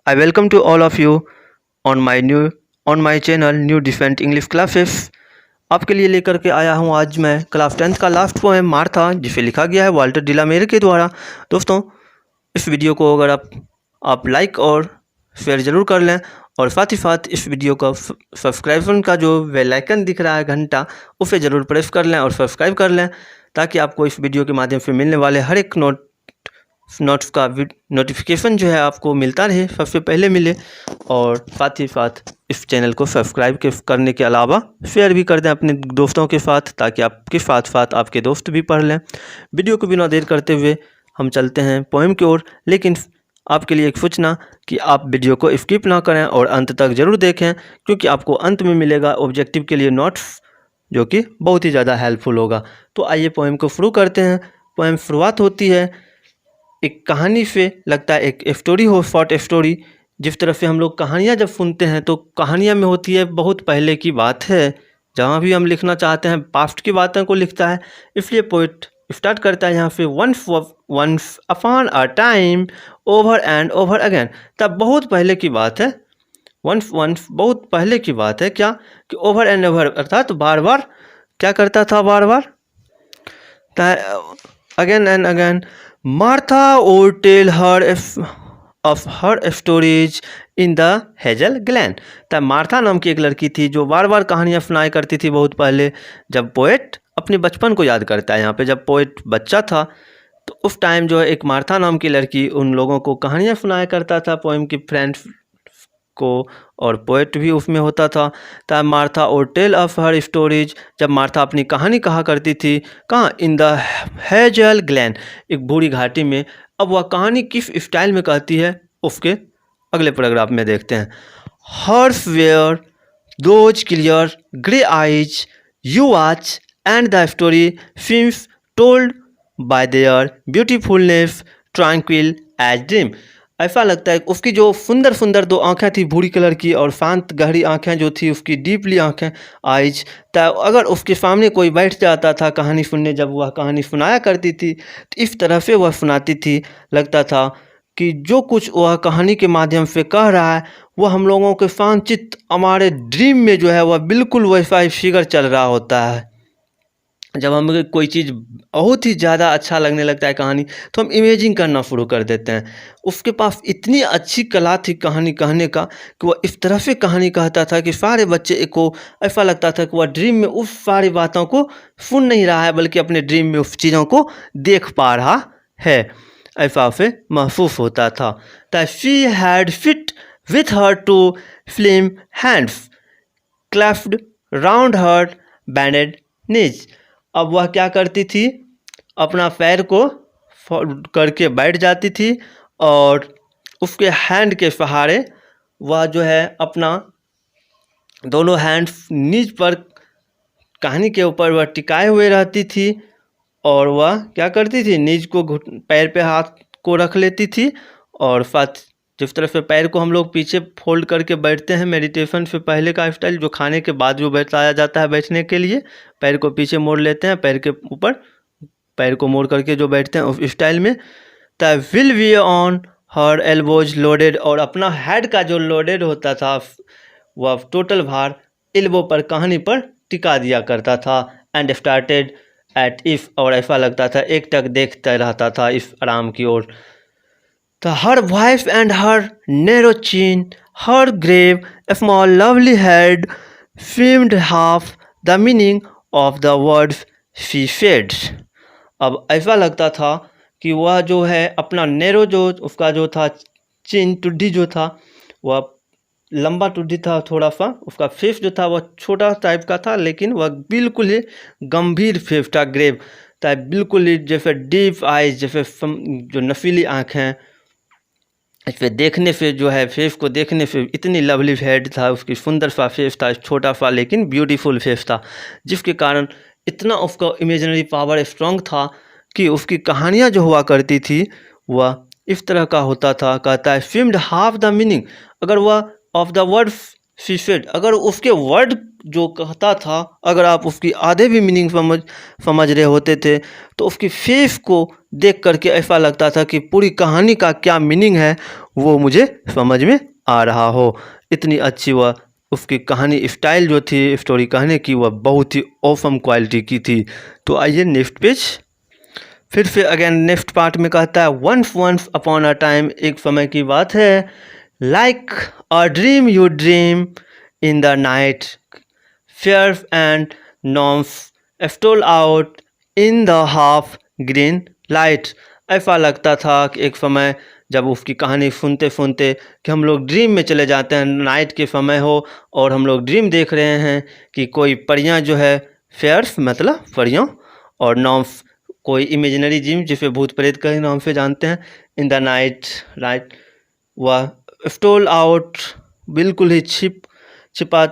I welcome to all of you on my channel New Different English Classes। आपके लिए लेकर के आया हूँ आज मैं क्लास 10th का लास्ट पोएम मार्था, जिसे लिखा गया है वाल्टर डिलामेरे के द्वारा। दोस्तों, इस वीडियो को अगर आप लाइक और शेयर ज़रूर कर लें, और साथ ही साथ इस वीडियो का सब्सक्रिप्शन का जो बेल आइकन दिख रहा है घंटा, उसे ज़रूर प्रेस कर लें और सब्सक्राइब कर लें, ताकि आपको इस वीडियो के माध्यम से मिलने वाले हर एक नोट्स का नोटिफिकेशन जो है आपको मिलता रहे, सबसे पहले मिले। और साथ ही साथ इस चैनल को सब्सक्राइब करने के अलावा शेयर भी कर दें अपने दोस्तों के साथ, ताकि आपके साथ साथ आपके दोस्त भी पढ़ लें। वीडियो को बिना देर करते हुए हम चलते हैं पोएम की ओर। लेकिन आपके लिए एक सूचना कि आप वीडियो को स्किप ना करें और अंत तक ज़रूर देखें, क्योंकि आपको अंत में मिलेगा ऑब्जेक्टिव के लिए नोट्स, जो कि बहुत ही ज़्यादा हेल्पफुल होगा। तो आइए पोएम को शुरू करते हैं। पोएम शुरुआत होती है एक कहानी से, लगता है एक स्टोरी हो, शॉर्ट स्टोरी। जिस तरह से हम लोग कहानियाँ जब सुनते हैं तो कहानियाँ में होती है बहुत पहले की बात है। जहाँ भी हम लिखना चाहते हैं पास्ट की बातों को लिखता है, इसलिए पोइट स्टार्ट करता है यहाँ से once upon a time over and over again. तब बहुत पहले की बात है, वंस बहुत पहले की बात है, क्या कि ओवर एंड ओवर अर्थात बार बार क्या करता था, बार बार again and again. Martha would tell her of her stories in the hazel glen. तब मार्था नाम की एक लड़की थी जो बार बार कहानियाँ सुनाया करती थी बहुत पहले। जब पोएट अपने बचपन को याद करता है यहाँ पे, जब पोएट बच्चा था तो उस टाइम जो है एक मार्था नाम की लड़की उन लोगों को कहानियाँ सुनाया करता था, पोएम की फ्रेंड्स को, और पोएट भी उसमें होता था। तब मार्था और टेल ऑफ हर स्टोरीज, जब मार्था अपनी कहानी कहा करती थी, कहाँ, इन द हेजल ग्लैन, एक बूढ़ी घाटी में। अब वह कहानी किस स्टाइल में कहती है उसके अगले पैराग्राफ में देखते हैं। Hers were those clear grey eyes you watch and the story seems told by their beautifulness tranquil as dream. ऐसा लगता है उसकी जो सुंदर सुंदर दो आँखें थी, भूरी कलर की, और शांत गहरी आँखें जो थी उसकी, डीपली आँखें, आइज। तो अगर उसके सामने कोई बैठ जाता था कहानी सुनने, जब वह कहानी सुनाया करती थी तो इस तरह से वह सुनाती थी, लगता था कि जो कुछ वह कहानी के माध्यम से कह रहा है वह हम लोगों के शांत चित्त हमारे ड्रीम में जो है वह बिल्कुल वैसा ही फिगर चल रहा होता है। जब हमें कोई चीज़ बहुत ही ज़्यादा अच्छा लगने लगता है कहानी, तो हम इमेजिन करना शुरू कर देते हैं। उसके पास इतनी अच्छी कला थी कहानी कहने का कि वह इस तरह से कहानी कहता था कि सारे बच्चे को ऐसा लगता था कि वह ड्रीम में उस सारी बातों को सुन नहीं रहा है, बल्कि अपने ड्रीम में उस चीज़ों को देख पा रहा है, ऐसा उसे महसूस होता था। That she had fit with her two slim hands clasped round her bended knees. अब वह क्या करती थी, अपना पैर को करके बैठ जाती थी, और उसके हैंड के सहारे वह जो है अपना दोनों हैंड्स नीज पर कहानी के ऊपर वह टिकाए हुए रहती थी, और वह क्या करती थी, नीज को पैर पे हाथ को रख लेती थी, और साथ जिस तरह से पैर को हम लोग पीछे फोल्ड करके बैठते हैं मेडिटेशन से पहले का स्टाइल, जो खाने के बाद जो बैठाया जाता है बैठने के लिए, पैर को पीछे मोड़ लेते हैं, पैर के ऊपर पैर को मोड़ करके जो बैठते हैं उस स्टाइल में। The will be on her elbows loaded, और अपना हेड का जो लोडेड होता था वह टोटल भार एल्बो पर कहानी पर टिका दिया करता था। एंड स्टार्टेड एट इफ, और ऐसा लगता था एक टक देखता रहता था इस आराम की ओर। Her voice and her narrow chin, her grave, small, lovely head, seemed half the meaning of the words she said। अब ऐसा लगता था कि वह जो है अपना नैरो, जो उसका जो था चिन, टुड्डी जो था वह लंबा टुड्डी था थोड़ा सा, उसका फेस जो था वह छोटा टाइप का था, लेकिन वह बिल्कुल ही गंभीर फेस था, ग्रेव टाइप, बिल्कुल ही जैसे डीप आइज, जैसे जो नशीली आँखें। इस पर देखने से जो है, फेस को देखने से इतनी लवली हेड था उसकी, सुंदर सा फेस था, छोटा सा लेकिन ब्यूटीफुल फेस था, जिसके कारण इतना उसका इमेजिनरी पावर स्ट्रॉन्ग था कि उसकी कहानियाँ जो हुआ करती थी वह इस तरह का होता था। कहता है स्विम्ड हाफ द मीनिंग, अगर वह of the word she said, अगर उसके वर्ड जो कहता था, अगर आप उसकी आधे भी मीनिंग समझ रहे होते थे तो उसकी फेस को देख करके ऐसा लगता था कि पूरी कहानी का क्या मीनिंग है वो मुझे समझ में आ रहा हो। इतनी अच्छी वह उसकी कहानी स्टाइल जो थी स्टोरी कहने की वह बहुत ही ऑसम क्वालिटी की थी। तो आइए नेक्स्ट पेज। फिर से अगेन नेक्स्ट पार्ट में कहता है वंस अपॉन अ टाइम, एक समय की बात है, like a dream you dream in the night, fair and gnomes stole out in the half green light. ऐसा लगता था कि एक समय जब उसकी कहानी सुनते सुनते कि हम लोग ड्रीम में चले जाते हैं, नाइट के समय हो और हम लोग ड्रीम देख रहे हैं कि कोई परियां जो है, फेयर्स मतलब परियों, और नॉम्स कोई इमेजिनरी ड्रीम जिसे भूत प्रेत के नाम से जानते हैं, इन द नाइट राइट, वह स्टोल आउट बिल्कुल ही छिपा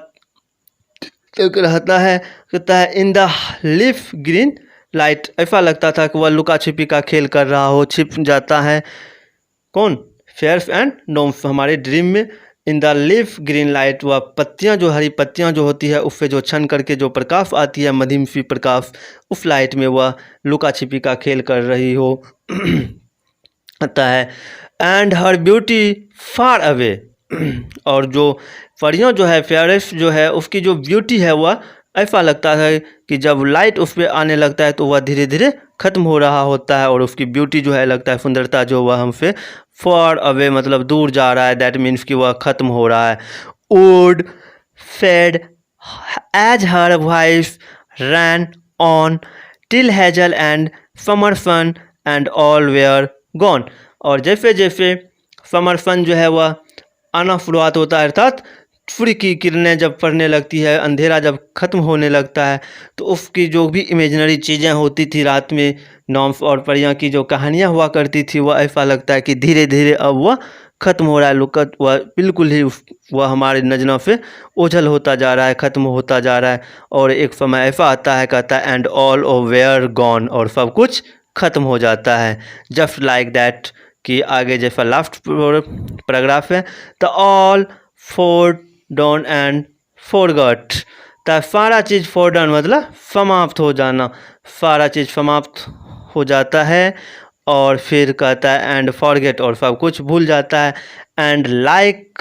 रहता है, कहता है इन द लिफ ग्रीन लाइट। ऐसा लगता था कि वह लुका छिपी का खेल कर रहा हो, छिप जाता है कौन, फेयर्स एंड नोम्स हमारे ड्रीम में। इन द लिफ ग्रीन लाइट, वह पत्तियां जो हरी पत्तियां जो होती है उससे जो छन करके जो प्रकाश आती है, मध्यम सी प्रकाश, उस लाइट में वह लुका छिपी का खेल कर रही हो आता है। And her beauty far away, और जो परियों जो है, फेयरेस्ट जो है, उसकी जो ब्यूटी है वह ऐसा लगता है कि जब लाइट उस पर आने लगता है तो वह धीरे धीरे ख़त्म हो रहा होता है, और उसकी ब्यूटी जो है लगता है सुंदरता जो वह हमसे फार अवे मतलब दूर जा रहा है, दैट मीन्स कि वह ख़त्म हो रहा है। Would fade as her wife ran on till hazel and summer sun and all were gone, और जैसे जैसे समर सन जो है वह आना शुरुआत होता है, अर्थात सूर्य की किरणें जब पड़ने लगती है, अंधेरा जब ख़त्म होने लगता है, तो उसकी जो भी इमेजिनरी चीज़ें होती थी रात में, नॉम्स और परियां की जो कहानियां हुआ करती थी, वह ऐसा लगता है कि धीरे धीरे अब वह ख़त्म हो रहा है, लुकत वह बिल्कुल ही वह हमारे नज़रों से ओझल होता जा रहा है, ख़त्म होता जा रहा है। और एक समय ऐसा आता है, कहता है and all oh were gone, और सब कुछ ख़त्म हो जाता है, जस्ट लाइक दैट, कि आगे जैसा लास्ट पैराग्राफ है, the all for dawn and forgot, तो सारा चीज़ फॉरडन मतलब समाप्त हो जाना, सारा चीज़ समाप्त हो जाता है। और फिर कहता है एंड फॉरगेट, और सब कुछ भूल जाता है। And like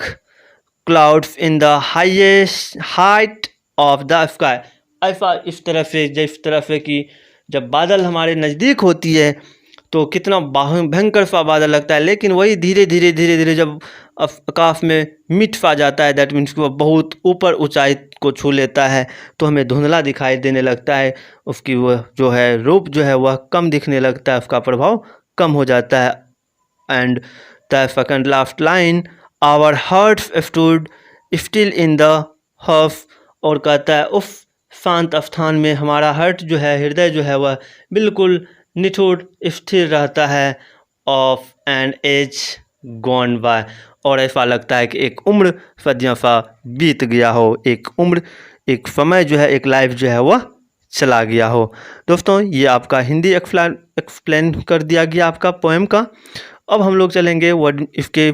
clouds in the highest height of the sky, ऐसा इस तरह से जिस तरह से कि जब बादल हमारे नज़दीक होती है तो कितना भयंकर सा बादल लगता है, लेकिन वही धीरे धीरे धीरे धीरे जब आकाश में मिट सा जाता है, दैट मीन्स कि वह बहुत ऊपर ऊंचाई को छू लेता है, तो हमें धुंधला दिखाई देने लगता है, उसकी वह जो है रूप जो है वह कम दिखने लगता है, उसका प्रभाव कम हो जाता है। And the second last line, our hearts stood still in the hush, और कहता है उस शांत स्थान में हमारा हार्ट जो है, हृदय जो है वह बिल्कुल निठुर स्थिर रहता है। Of an age gone by, और ऐसा लगता है कि एक उम्र सदियों सा बीत गया हो, एक उम्र, एक समय जो है, एक लाइफ जो है वह चला गया हो। दोस्तों ये आपका हिंदी एक्सप्लेन कर दिया गया आपका पोएम का। अब हम लोग चलेंगे वर्ड इसके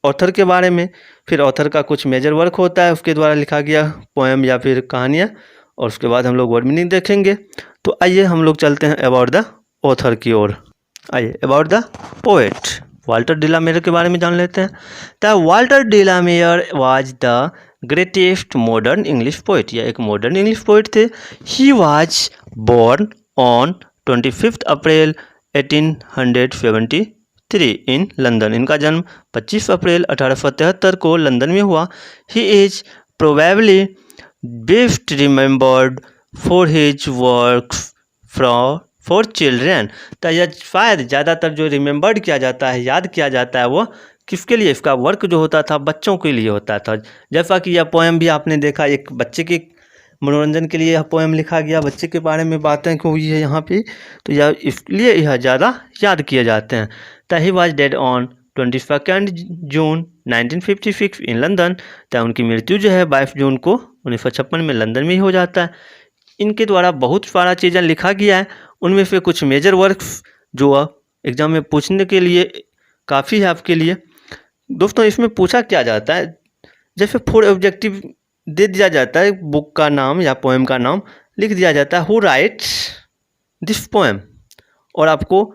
ऑथर के बारे में, फिर ऑथर का कुछ मेजर वर्क होता है उसके द्वारा लिखा गया पोएम या फिर कहानियाँ, और उसके बाद हम लोग वर्ड मीनिंग देखेंगे। तो आइए हम लोग चलते हैं अबाउट द ऑथर की ओर। आइए about the poet Walter de la Mare के बारे में जान लेते हैं। The Walter de la Mare was the greatest modern English poet, या एक मॉडर्न इंग्लिश पोइट थे। He was born on 25 April 1873 in London, इनका जन्म 25 अप्रैल 1873 को लंदन में हुआ। He is probably best remembered for his works for children, तो यह शायद ज़्यादातर जो रिमेंबर्ड किया जाता है, याद किया जाता है, वो किसके लिए, इसका वर्क जो होता था बच्चों के लिए होता था। जैसा कि यह पोएम भी आपने देखा, एक बच्चे के मनोरंजन के लिए यह पोएम लिखा गया, बच्चे के बारे में बातें हुई है यहाँ पे, तो यह इसलिए यह ज़्यादा याद किए जाते हैं। तो he was dead on 22 June 1956 in London, तो उनकी मृत्यु जो है 22 जून को 1956 में लंदन में ही हो जाता है। इनके द्वारा बहुत सारा चीज़ें लिखा गया है, उनमें से कुछ मेजर वर्क्स जो एग्ज़ाम में पूछने के लिए काफ़ी है आपके लिए। दोस्तों इसमें पूछा क्या जाता है, जैसे 4 ऑब्जेक्टिव दे दिया जाता है, बुक का नाम या पोएम का नाम लिख दिया जाता है, हु राइट्स दिस पोएम, और आपको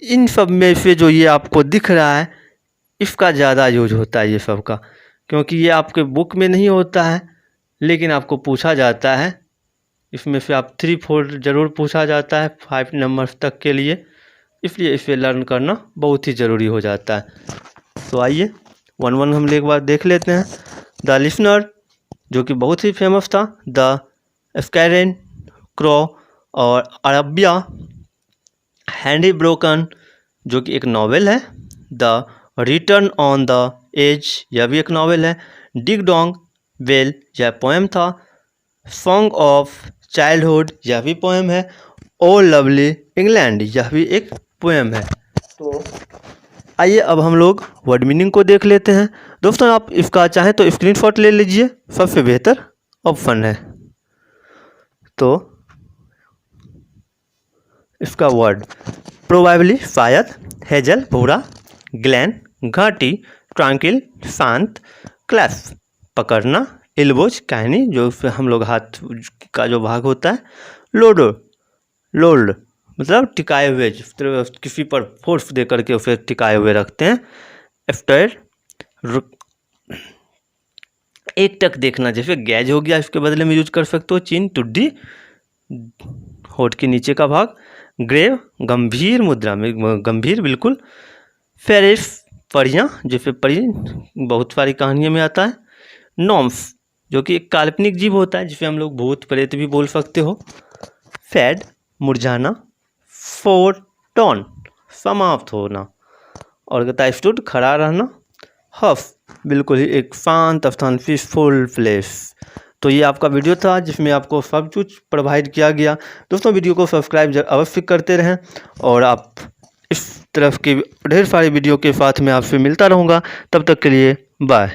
इन सब में से जो ये आपको दिख रहा है इसका ज़्यादा यूज होता है ये सब का, क्योंकि ये आपके बुक में नहीं होता है लेकिन आपको पूछा जाता है। इसमें से आप 3-4 ज़रूर पूछा जाता है 5 नंबर्स तक के लिए, इसलिए इसे लर्न करना बहुत ही ज़रूरी हो जाता है। तो आइए 1-1 हम एक बार देख लेते हैं। द लिसनर जो कि बहुत ही फेमस था, द स्कैरेन क्रो और अरबिया हैंडी ब्रोकन जो कि एक नावल है, the return on the edge यह भी एक नावल है, डिग डोंग बेल यह पोएम था, सॉन्ग ऑफ चाइल्डहुड यह भी पोएम है, ओ लवली इंग्लैंड यह भी एक पोएम है। तो आइए अब हम लोग वर्ड मीनिंग को देख लेते हैं। दोस्तों आप इसका चाहें तो स्क्रीनशॉट ले लीजिए, सबसे बेहतर ऑप्शन है। तो इसका वर्ड प्रोबेबली शायद, हेजल भूरा, ग्लैन घाटी, ट्रांकिल शांत, क्लैश पकड़ना, एल्बोज कहनी जो हम लोग हाथ का जो भाग होता है, लोडो लोल्ड मतलब टिकाए हुए, किसी पर फोर्स दे करके उसे टिकाए हुए रखते हैं, एफ्टर एक टक देखना, जैसे गैज हो गया इसके बदले में यूज कर सकते हो, चिन टुड्डी होठ के नीचे का भाग, ग्रेव गंभीर मुद्रा में, गंभीर बिल्कुल, फेरिस परियां जैसे परी बहुत सारी कहानियों में आता है, नॉम्स जो कि एक काल्पनिक जीव होता है जिसे हम लोग भूत प्रेत भी बोल सकते हो, फैड मुरझाना, फोटोन समाप्त होना, और कहता है स्टूड खड़ा रहना, हफ बिल्कुल ही एक शांत स्थान, पीसफुल प्लेस। तो ये आपका वीडियो था जिसमें आपको सब कुछ प्रोवाइड किया गया। दोस्तों वीडियो को सब्सक्राइब अवश्य करते रहें और आप इस तरफ के ढेर सारे वीडियो के साथ में आपसे मिलता रहूँगा। तब तक के लिए बाय।